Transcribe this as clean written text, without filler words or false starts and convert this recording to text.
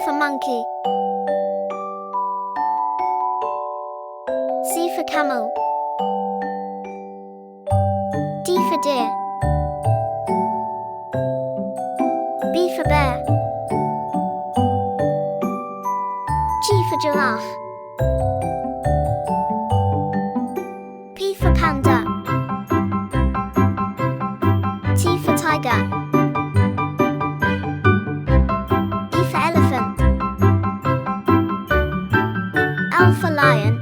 for monkey. C for camel. D for deer. B for bear. G for giraffe. P for panda. T for tiger. E for elephant. L for lion.